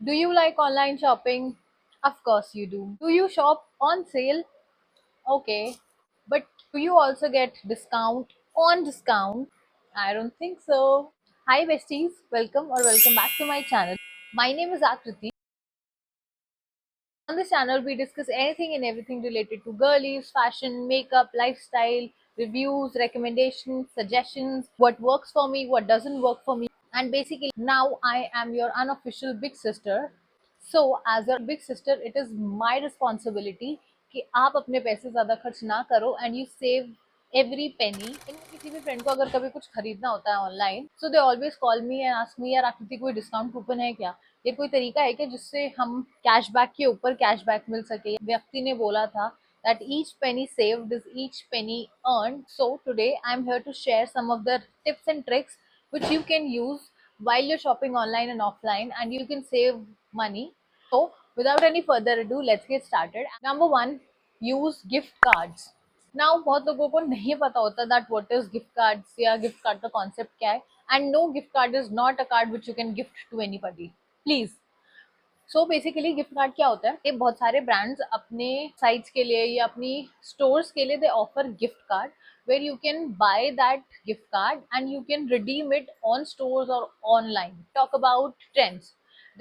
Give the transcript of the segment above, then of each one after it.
Do you like online shopping? Of course you do. Do you shop on sale? Okay. But do you also get discount on discount? I don't think so. Hi besties, welcome back to my channel. My name is Akriti. On this channel, we discuss anything and everything related to girlies, fashion, makeup, lifestyle, reviews, recommendations, suggestions, what works for me, what doesn't work for me. And basically, now I am your unofficial big sister. So, as your big sister, it is my responsibility कि आप अपने पैसे ज़्यादा खर्च ना करो and you save every penny. किसी भी फ्रेंड को अगर कभी कुछ खरीदना होता है online, so they always call me and ask me, यार आकृति कोई डिस्काउंट कूपन है क्या? ये कोई तरीका है क्या जिससे हम कैशबैक के ऊपर कैशबैक मिल सके? व्यक्ति ने बोला था that each penny saved is each penny earned. So today I'm here to share some of the tips and tricks which you can use while you're shopping online and offline, and you can save money. So without any further ado, let's get started. Number one, use gift cards. Now बहुत लोगों को नहीं पता होता that what is gift cards या gift card का concept क्या है। And no, gift card is not a card which you can gift to anybody, please. So basically gift card क्या होता है? ये बहुत सारे ब्रांड्स अपने साइट्स के लिए या अपनी स्टोर्स के लिए दे offer gift card where you can buy that gift card and you can redeem it on stores or online. Talk about trends,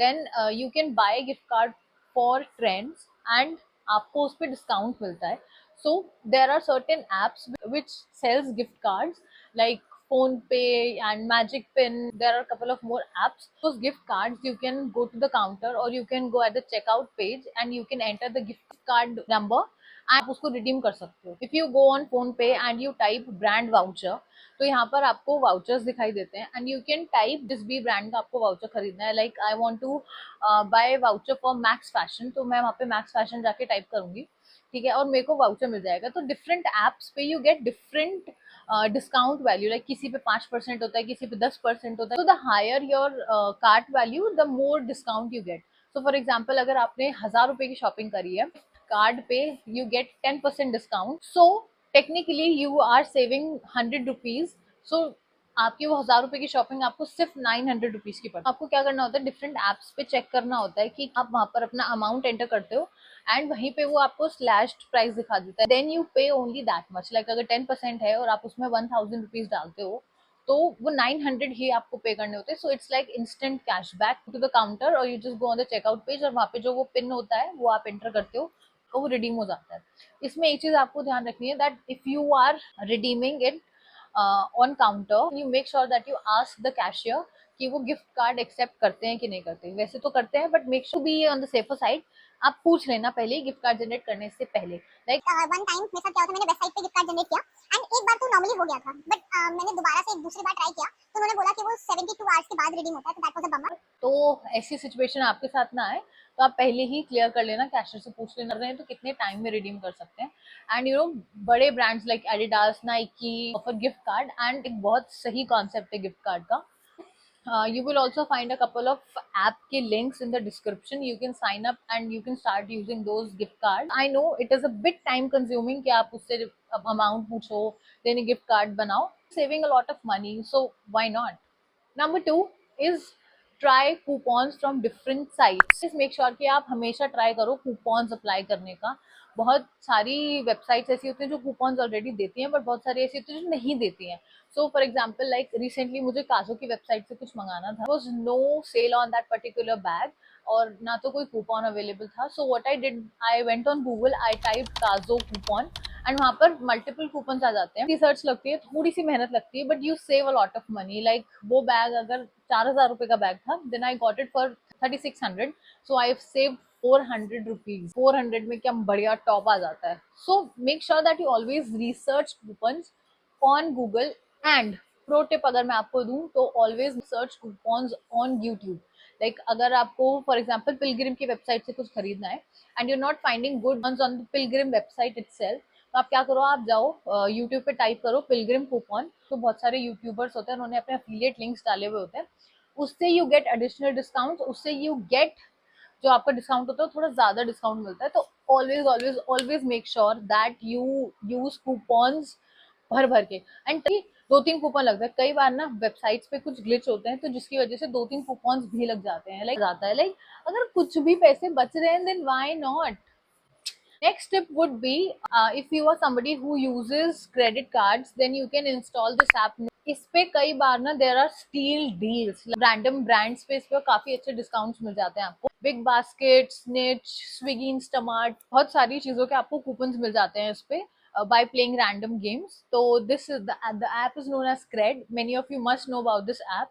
then you can buy gift card for trends and आपको उस पर discount मिलता है. So there are certain apps which sells gift cards like PhonePe and Magic Pin. There are a couple of more apps. Those gift cards, you can go to the counter or you can go at the checkout page and you can enter the gift card number and आप उसको redeem कर सकते हो. If you go on PhonePe and you type brand voucher, तो यहाँ पर आपको vouchers दिखाई देते हैं एंड यू कैन टाइप जिस भी ब्रांड का आपको वाउचर खरीदना है. Like I want to buy voucher for Max Fashion, तो मैं वहाँ पे मैक्स फैशन जाके टाइप करूंगी, ठीक है, और मेरे को वाउचर मिल जाएगा. तो डिफरेंट एप्स पे you get different discount value. Like किसी पे 5% होता है, किसी पे 10% होता है. तो the higher your cart value, the more discount you get. So for example, अगर आपने 1000 रुपए की शॉपिंग करी है, कार्ड पे you get 10% discount. So technically you are saving 100 rupees. So आपकी वो 1000 रुपए की शॉपिंग आपको सिर्फ 900 रुपीज की पड़ती है. आपको क्या करना होता है? डिफरेंट एप्स पे चेक करना होता है कि आप वहां पर अपना अमाउंट एंटर करते हो एंड वहीं पे वो आपको स्लैश्ड प्राइस दिखा देता है. देन यू पे ओनली दैट मच. लाइक अगर 10% है और आप उसमें 1000 रुपीज डालते हो, तो वो 900 ही आपको पे करने होते हैं. So it's like instant cashback to the counter, और you just go on the checkout page और वहाँ पे जो वो पिन होता है वो आप एंटर करते हो, तो वो रिडीम हो जाता है. इसमें एक चीज आपको ध्यान रखनी है that if you are redeeming it on counter, you make sure that you ask the cashier कि वो गिफ्ट कार्ड एक्सेप्ट करते हैं कि नहीं करते. वैसे तो करते हैं, but make sure be on the safer side. आप पूछ लेना पहले ही गिफ्ट कार्ड जनरेट करने से पहले. लाइक वन टाइम मेरे साथ क्या होता, मैंने वेबसाइट पे गिफ्ट कार्ड जनरेट किया एंड एक बार तो नॉर्मली हो गया था, बट मैंने दोबारा से एक दूसरी बार ट्राई किया तो उन्होंने बोला कि वो 72 आवर्स के बाद रिडीम होता है. तो दैट वाज अ बमर. तो ऐसी सिचुएशन आपके साथ ना आए, तो आप पहले ही क्लियर कर लेना, कैशियर से पूछ लेना रहे तो कितने टाइम में रिडीम कर सकते हैं. एंड यू नो, बड़े brands like Adidas, Nike offer gift card and एक बहुत सही कॉन्सेप्ट है गिफ्ट कार्ड का. You will also find a couple of app ke links in the description. You can sign up and you can start using those gift cards. I know it is a bit time consuming कि आप उससे amount पूछो, then a gift card बनाओ. Saving a lot of money, so why not? Number two is try coupons from different sites. Just make sure कि आप हमेशा try करो coupons apply करने का. बहुत सारी वेबसाइट्स ऐसी होती हैं जो कूपन्स ऑलरेडी देती हैं, बट बहुत सारी ऐसी होती हैं जो नहीं देती हैं. So for example, like recently मुझे काजो की वेबसाइट से कुछ मंगाना था. Was no sale on that particular bag और ना तो कोई कूपन अवेलेबल था. So what I did, I went on Google, I type Kazo coupon and वहाँ पर मल्टीपल कूपन आ जाते हैं. रिसर्च लगती है, थोड़ी सी मेहनत लगती है, but you save a lot of money. Like वो बैग अगर 4000 रुपए का बैग था, then I got it for 3600. So I save 400 rupees. 400 में क्या बढ़िया टॉप आ जाता है. So make sure that you always research coupon on Google. And pro tip अगर मैं आपको दूं तो always search coupons on YouTube. Like अगर आपको फॉर एग्जांपल पिलग्रिम की वेबसाइट से कुछ खरीदना है and you not finding good on the Pilgrim website itself, तो आप क्या करो, आप जाओ यूट्यूब पे टाइप करो पिलग्रिम कूपन. तो बहुत सारे यूट्यूबर्स होते हैं, उन्होंने अपने एफिलिएट लिंक्स डाले हुए होते हैं. उससे यू गेट एडिशनल डिस्काउंट, उससे यू गेट जो आपका डिस्काउंट होता है थोड़ा ज्यादा डिस्काउंट मिलता है. तो always always always make sure that you use coupons भर भर के. एंड दो तीन कूपन लगता है। कई बार ना वेबसाइट्स पे कुछ ग्लिच होते हैं तो जिसकी वजह से दो तीन कूपन भी लग जाते हैं, लाइक जाता है, लाइक अगर कुछ भी पैसे बच रहे हैं then why not. Next tip would be if you are somebody who uses credit cards, then you can install this app. इस पे कई बार ना there are steal deals, random brands पे इस पे काफी अच्छे डिस्काउंट्स मिल जाते हैं आपको। Big basket, snitch, Swiggy, Instamart, बहुत सारी चीजों के आपको कूपन मिल जाते हैं इस पे by playing random games. So this is the app is known as Cred. Many of you must know about this app.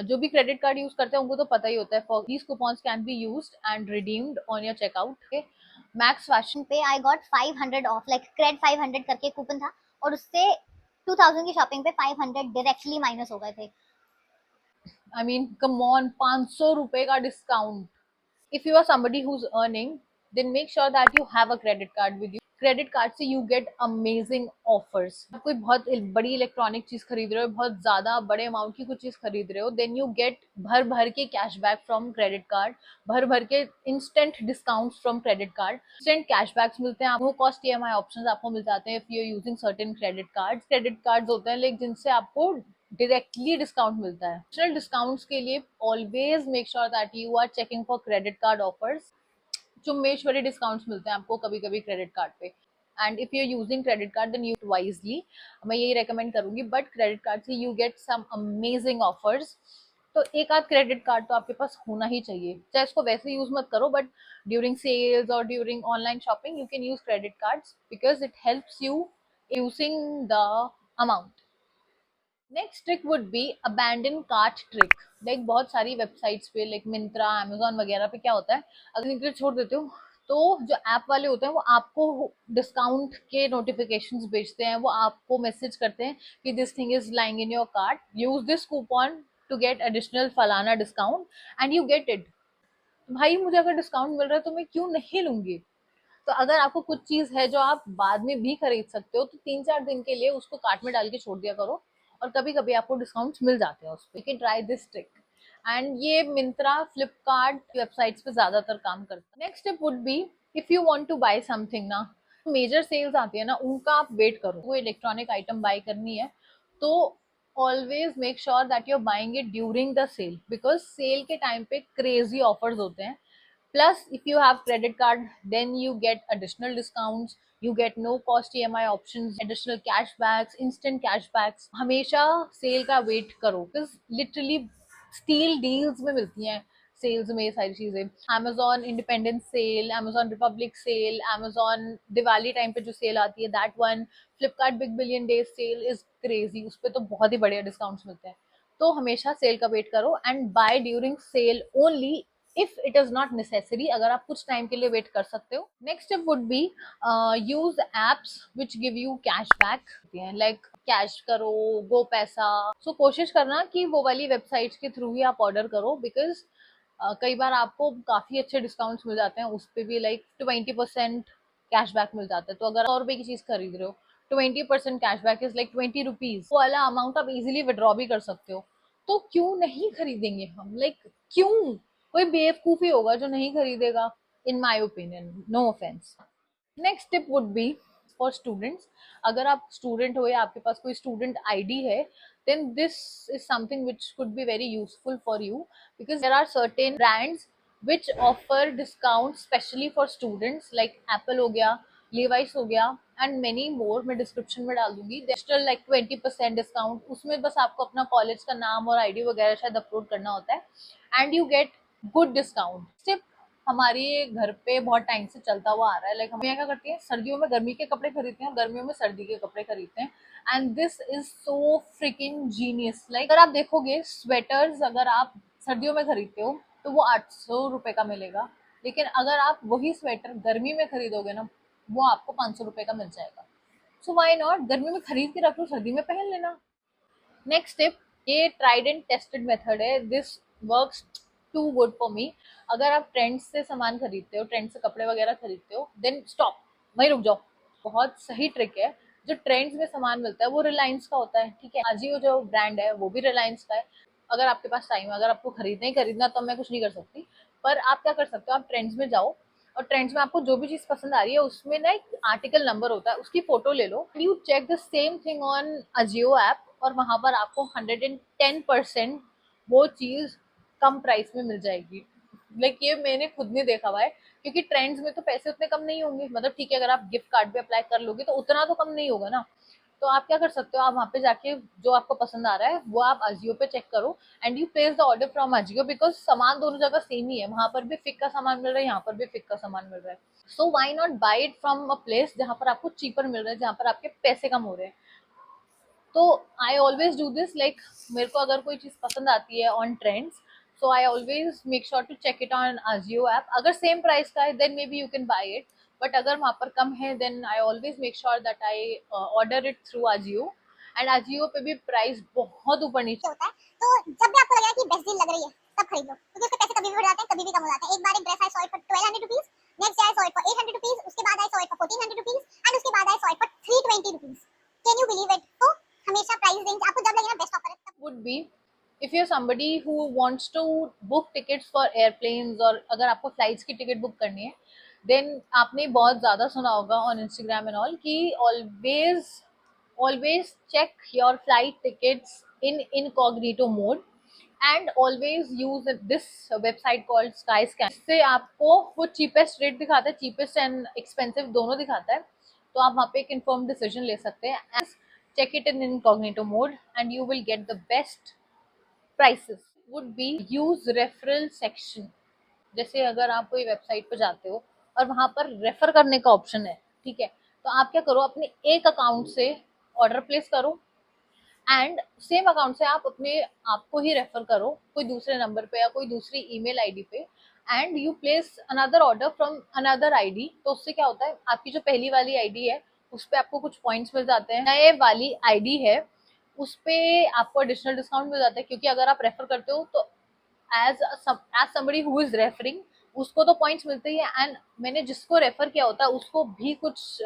जो भी क्रेडिट कार्ड यूज करते हैं उनको तो पता ही होता है। For these coupons can be used and redeemed on your checkout. Okay, Max fashion पे I got 500 off, like Cred 500 करके कूपन था और उससे 2000 की शॉपिंग पे 500 डायरेक्टली माइनस हो गए थे। आई मीन कम ऑन, 500 रुपए का discount. if you are somebody who's earning, then make sure that you have a credit card with you. Credit card से यू गेट अमेजिंग ऑफर्स। आप कोई बहुत बड़ी इलेक्ट्रॉनिक चीज खरीद रहे हो, बहुत ज्यादा बड़े अमाउंट की कुछ चीज खरीद रहे हो, देन यू गेट भर भर के कैशबैक फ्रॉम क्रेडिट कार्ड, भर भर के instant discount from credit card, instant cashbacks मिलते हैं आपको, कॉस्ट ईएमआई ऑप्शंस आपको मिल जाते हैं if you are using certain credit card. Credit card होते हैं लाइक जिनसे आपको डायरेक्टली डिस्काउंट मिलता है। एडिशनल डिस्काउंट्स के लिए always make sure that you are checking for credit card offers. चुम्मेश्वरी डिस्काउंट्स मिलते हैं आपको कभी कभी क्रेडिट कार्ड पे। And if you are using credit card then use wisely, मैं यही रेकमेंड करूंगी। बट क्रेडिट कार्ड से you get some amazing offers. तो एक आध क्रेडिट कार्ड तो आपके पास होना ही चाहिए, चाहे इसको वैसे यूज मत करो, बट ड्यूरिंग सेल्स और during online shopping you can use credit cards because it helps you using the amount. Next trick would be abandon cart trick. Like बहुत सारी वेबसाइट्स पे लाइक मिंत्रा, अमेजोन वगैरह पे क्या होता है, अगर निकले छोड़ देते हो तो जो ऐप वाले होते हैं वो आपको डिस्काउंट के नोटिफिकेशंस भेजते हैं, वो आपको मैसेज करते हैं कि this thing is lying in your cart, use this coupon to get additional फलाना discount and you get it. भाई मुझे अगर डिस्काउंट मिल रहा है तो मैं क्यों नहीं लूंगी। तो अगर आपको कुछ चीज है जो आप बाद में भी खरीद सकते हो तो 3-4 दिन के लिए उसको कार्ट में डाल के छोड़ दिया करो, और कभी कभी आपको डिस्काउंट्स मिल जाते हैं उस पर। You can try this trick and ये मिंत्रा, फ्लिपकार्ट वेबसाइट्स पे ज्यादातर काम करता है। Next step would be if you want to buy something ना, मेजर सेल्स आती है ना उनका आप वेट करो। वो इलेक्ट्रॉनिक आइटम बाय करनी है तो always make sure that you are buying it during the sale, because sale के टाइम पे क्रेजी ऑफर्स होते हैं। Plus, if you have credit card, then you get additional discounts. You get no cost EMI options, additional cashbacks, instant cashbacks. हमेशा sale का wait करो because literally steal deals में मिलती हैं सेल्स में ये सारी चीजें। Amazon Independence sale, Amazon Republic sale, Amazon Diwali time पे जो सेल आती है that one, Flipkart big billion days sale is crazy, उस पर तो बहुत ही बढ़िया डिस्काउंट्स मिलते हैं। तो हमेशा सेल का वेट करो and buy during sale only if it is not necessary, अगर आप कुछ टाइम के लिए वेट कर सकते हो। Next step would B use apps which give you cash back, like cash करो, गो पैसा। सो कोशिश करना कि वो वाली वेबसाइट्स के थ्रू ही आप ऑर्डर करो, बिकॉज कई बार आपको काफी अच्छे डिस्काउंट्स मिल जाते हैं उस पर भी, लाइक 20% कैशबैक मिल जाता है। तो अगर 100 रुपए की चीज खरीद रहे हो, 20% कैशबैक इज लाइक 20 रुपीज, वो वाला अमाउंट आप इजिली विड्रॉ भी कर सकते हो। तो क्यों नहीं खरीदेंगे हम, लाइक क्यों, कोई बेवकूफी होगा जो नहीं खरीदेगा, in my opinion, no offense. Next tip would be for students. अगर आप स्टूडेंट हो या आपके पास कोई स्टूडेंट आईडी है, then this is something which could be very useful for you because there are certain brands which offer discounts specially for students like Apple हो गया, Levi's हो गया एंड मेनी मोर। मैं डिस्क्रिप्शन में डाल दूंगी। Still like 20% discount, उसमें बस आपको अपना कॉलेज का नाम और आईडी वगैरह शायद अपलोड करना होता है and you get good discount. सिर्फ हमारे घर पे बहुत टाइम से चलता हुआ आ रहा है, लाइक हम क्या करती हैं, सर्दियों में गर्मी के कपड़े खरीदते हैं, गर्मियों में सर्दी के कपड़े खरीदते हैं and this is so fricking genius. Like अगर आप देखोगे स्वेटर्स अगर आप सर्दियों में खरीदते हो तो वो 800 रुपए का मिलेगा, लेकिन अगर आप वही स्वेटर गर्मी में खरीदोगे ना वो आपको 500 रुपए का मिल जाएगा। सो वाई नॉट, गर्मी में खरीद के रख लो, सर्दी में पहन लेना। नेक्स्ट टिप, ये ट्राइड एंड टेस्टेड मेथड है, this works too good for me. अगर आप ट्रेंड्स से सामान खरीदते हो, ट्रेंड से कपड़े वगैरह खरीदते हो, देन स्टॉप, वहीं रुक जाओ। बहुत सही ट्रिक है। जो ट्रेंड्स में सामान मिलता है वो रिलायंस का होता है, ठीक है, अजियो जो ब्रांड है वो भी रिलायंस का है। अगर आपके पास टाइम है, अगर आपको खरीदना ही खरीदना तो मैं कुछ नहीं कर सकती, पर आप क्या कर सकते हो, आप ट्रेंड्स में जाओ और ट्रेंड्स में आपको जो भी चीज पसंद आ रही है उसमें ना एक आर्टिकल नंबर होता है, उसकी फोटो ले लो, you check the same thing on Ajio app और वहां पर आपको 110% वो चीज कम प्राइस में मिल जाएगी। लाइक ये मैंने खुद नहीं देखा हुआ है, क्योंकि ट्रेंड्स में तो पैसे उतने कम नहीं होंगे। मतलब ठीक है, अगर आप गिफ्ट कार्ड पे अप्लाई कर लोगे तो उतना तो कम नहीं होगा ना। तो आप क्या कर सकते हो, आप वहां पे जाके जो आपको पसंद आ रहा है वो आप अजियो पे चेक करो and you place the order from Ajio, because सामान दोनों जगह सेम ही है। वहां पर भी फिक का सामान मिल रहा है, यहाँ पर भी फिक का सामान मिल रहा है। So why not buy it from a place जहां पर आपको चीपर मिल रहा है, जहां पर आपके पैसे कम हो रहे हैं। तो I always do this, like मेरे को अगर कोई चीज पसंद आती है on trends, so I always make sure to check it on Ajio app. अगर सेम प्राइस का है then maybe you can buy it, but अगर वहां पर कम है then I always make sure that I order it through AJIO. And AJIO पे भी प्राइस बहुत ऊपर नीचे होता है। तो जब भी आपको लग रहा है कि बेस्ट डील लग रही है तब खरीद लो, क्योंकि उसके पैसे कभी भी बढ़ जाते हैं कभी भी कम हो जाते हैं। एक बार एक dress I saw it for 1200 rupees, next day I saw it for 800 rupees, उसके बाद I saw it for 1400 rupees and उसके बाद I saw it for 320 rupees. Can you believe it? तो हमेशा प्राइस रेंज आपको जब लगे ना बेस्ट ऑफर है तब। would be, if you're somebody who wants to book tickets for airplanes, और अगर आपको फ्लाइट्स की टिकट बुक करनी है, देन आपने बहुत ज़्यादा सुना होगा ऑन इंस्टाग्राम एंड ऑल कि always check your flight tickets in incognito mode and always use this website called Sky Scan. इससे आपको वो चीपेस्ट रेट दिखाता है, चीपेस्ट एंड एक्सपेंसिव दोनों दिखाता है। तो आप वहाँ पे एक इन्फॉर्म डिसीजन ले सकते हैं। check it in incognito mode and you will get the best prices। would be use referral section। जैसे अगर आप कोई वेबसाइट पर जाते हो और वहां पर रेफर करने का ऑप्शन है, ठीक है, तो आप क्या करो, अपने एक अकाउंट से ऑर्डर प्लेस करो एंड सेम अकाउंट से आप अपने आपको ही रेफर करो कोई दूसरे नंबर पे या कोई दूसरी ईमेल आईडी पे, and you place another order from another ID. तो उससे क्या होता है, आपकी जो पहली वाली आईडी है उस पर आपको कुछ पॉइंट्स मिल जाते हैं, नए वाली आईडी है उस पे आपको एडिशनल डिस्काउंट मिल जाता है, क्योंकि अगर आप रेफर करते हो तो as somebody who is referring उसको तो पॉइंट्स मिलते ही है, एंड मैंने जिसको रेफर किया होता है उसको भी कुछ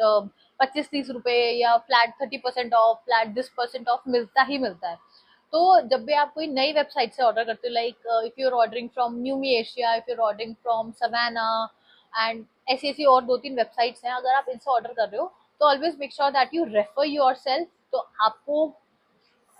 25-30 रुपए या flat 30% of, flat this percent of मिलता ही मिलता है। तो जब भी आप कोई नई वेबसाइट से ऑर्डर करते हो, like if you are ordering from Numi Asia, if you are ordering from Savana and ऐसी ऐसी और 2-3 वेबसाइट्स हैं, अगर आप इनसे ऑर्डर कर रहे हो तो always make sure that you refer your self. तो आपको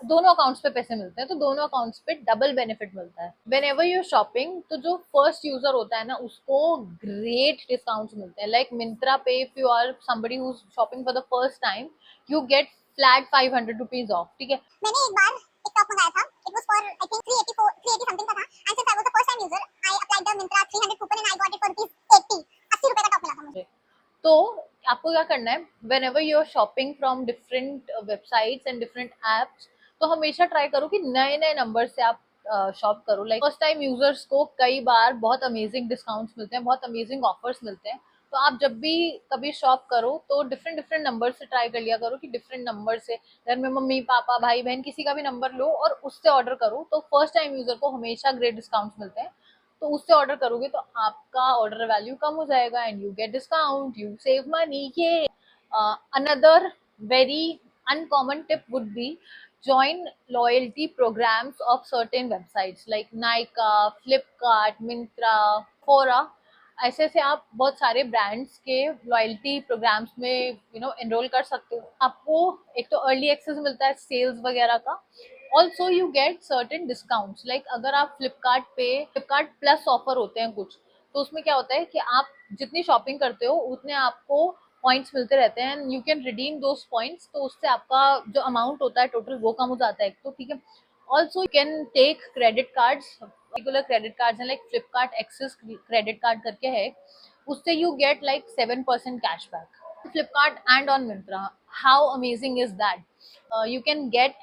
दोनों अकाउंट्स पे पैसे मिलते हैं, तो दोनों अकाउंट्स पे डबल बेनिफिट मिलता है। वेन एवर यूर शॉपिंग, तो जो फर्स्ट यूजर होता है ना उसको ग्रेट डिस्काउंट्स मिलते हैं। लाइक मिंत्रा पे if you are somebody who shopping for the first time you get flat 500 rupees off, ठीक है। मैंने एक बार एक टॉप मंगाया था, it was for I think 384 380 something का था and since I was the first time user I applied the Myntra 300 coupon and I got it for rupees 80 80 रुपए का टॉप मिला था मुझे। तो आपको क्या करना है, whenever you are shopping from different websites and different apps, तो हमेशा ट्राई करो कि नए नए नंबर से आप शॉप करो। लाइक फर्स्ट टाइम यूजर्स को कई बार बहुत अमेजिंग डिस्काउंट्स मिलते हैं, बहुत अमेजिंग ऑफर्स मिलते हैं। तो आप जब भी कभी शॉप करो तो डिफरेंट डिफरेंट नंबर से ट्राई कर लिया करो कि डिफरेंट नंबर से घर में मम्मी पापा भाई बहन किसी का भी नंबर लो और उससे ऑर्डर करो, तो फर्स्ट टाइम यूजर को हमेशा ग्रेट डिस्काउंट्स मिलते हैं। तो उससे ऑर्डर करोगे तो आपका ऑर्डर वैल्यू कम हो जाएगा and you get discount, you save money. ये another very uncommon tip would be join loyalty programs of certain websites like Nykaa, Flipkart, Myntra, Quora। ऐसे से आप बहुत सारे ब्रांड्स के लॉयल्टी प्रोग्राम्स में एनरोल कर सकते हो। आपको एक तो अर्ली एक्सेस मिलता है सेल्स वगैरह का, also you get certain discounts. Like अगर आप फ्लिपकार्ट प्लस ऑफर होते हैं कुछ, तो उसमें क्या होता है कि आप जितनी शॉपिंग करते हो उतने आपको पॉइंट्स मिलते रहते हैं and you can redeem those points. तो उससे आपका जो अमाउंट होता है टोटल वो कम हो जाता है, तो ठीक है। Also you can take credit cards, particular credit cards हैं like Flipkart Axis credit card करके है, उससे you get like 7% cashback. Flipkart and on Myntra, how amazing is that, you can get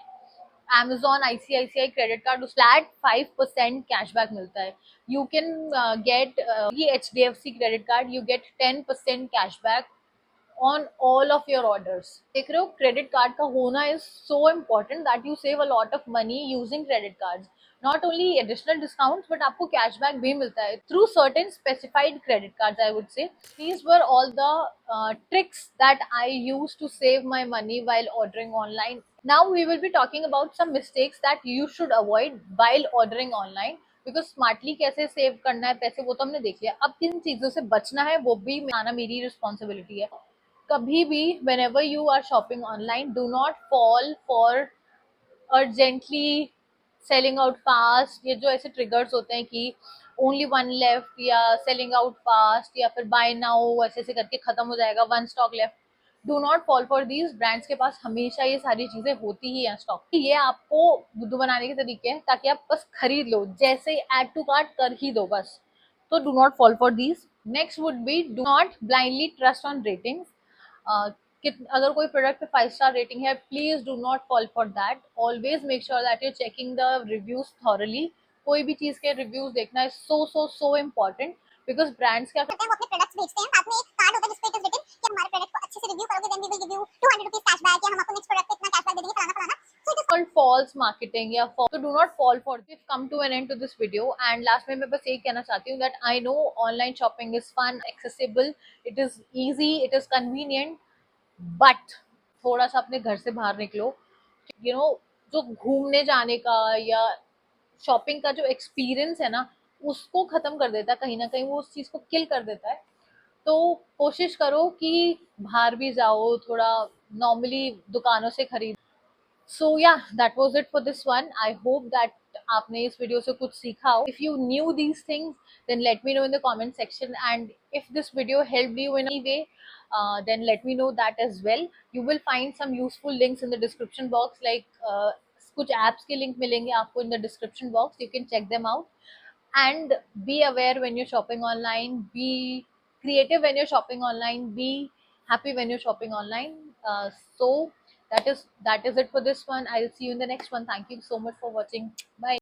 Amazon ICICI credit card उस flat 5% cashback मिलता है। You can get ये HDFC credit card, you get 10% cashback on all of your orders. देख रहे हो, credit card का होना is so important that you save a lot of money using credit card. Not only additional discount but आपको cashback भी मिलता है through certain specified credit card, I would say. These were all the tricks that I use to save my money while ordering online. Now we will be talking about some mistakes that you should avoid while ordering online, because smartly कैसे save करना है पैसे वो तो हमने देख लिया, अब किन चीजों से बचना है वो भी आना मेरी रिस्पॉन्सिबिलिटी है। कभी भी whenever you are shopping online do not fall for urgently selling out fast, ये जो ऐसे ट्रिगर्स होते हैं कि ओनली वन लेफ्ट या सेलिंग आउट फास्ट या फिर बाय नाउ ऐसे ऐसे करके खत्म हो जाएगा, one stock left, do not fall for these. Brands के पास हमेशा ये सारी चीजें होती ही हैं स्टॉक। ये आपको बुद्धू बनाने के तरीके हैं ताकि आप बस खरीद लो, जैसे एड टू कार्ट कर ही दो बस। तो do not fall for these. Next would be do not blindly trust on ratings. अगर कोई प्रोडक्ट पे 5 स्टार रेटिंग है, please do not fall for that. Always make sure that you checking the reviews thoroughly. कोई भी चीज के reviews देखना है सो इम्पोर्टेंट, बिकॉज ब्रांड्स क्या करते हैं, वो अपने प्रोडक्ट्स बेचते हैं, साथ में एक कार्ड होता है जिस पे इट इज रिटन कि हमारे प्रोडक्ट को अच्छे से रिव्यू करोगे then we will give you 200 rupees cashback, या हम आपको नेक्स्ट प्रोडक्ट पे इतना कैशबैक दे देंगे, फलाना फलाना। So it is called false marketing या so do not fall for this. We've come to an end to this video and last में मैं बस यही कहना चाहती हूँ that I know online shopping is fun, accessible, it is easy, it is convenient, but थोड़ा सा अपने घर से बाहर निकलो। यू नो, जो घूमने जाने का या शॉपिंग का जो एक्सपीरियंस है ना, उसको खत्म कर देता है कहीं ना कहीं, वो उस चीज को किल कर देता है। तो कोशिश करो कि बाहर भी जाओ, थोड़ा नॉर्मली दुकानों से खरीद। So yeah that was it for this one. I hope that आपने इस वीडियो से कुछ सीखा हो। If you knew these things then let me know in the comment section, and if this video help you in any way then let me know that as well. You will find some useful links in the description box, like कुछ apps के link मिलेंगे आपको in the description box, you can check them out. And be aware when you're shopping online, be creative when you're shopping online, be happy when you're shopping online. So that is it for this one. I'll see you in the next one. Thank you so much for watching. Bye.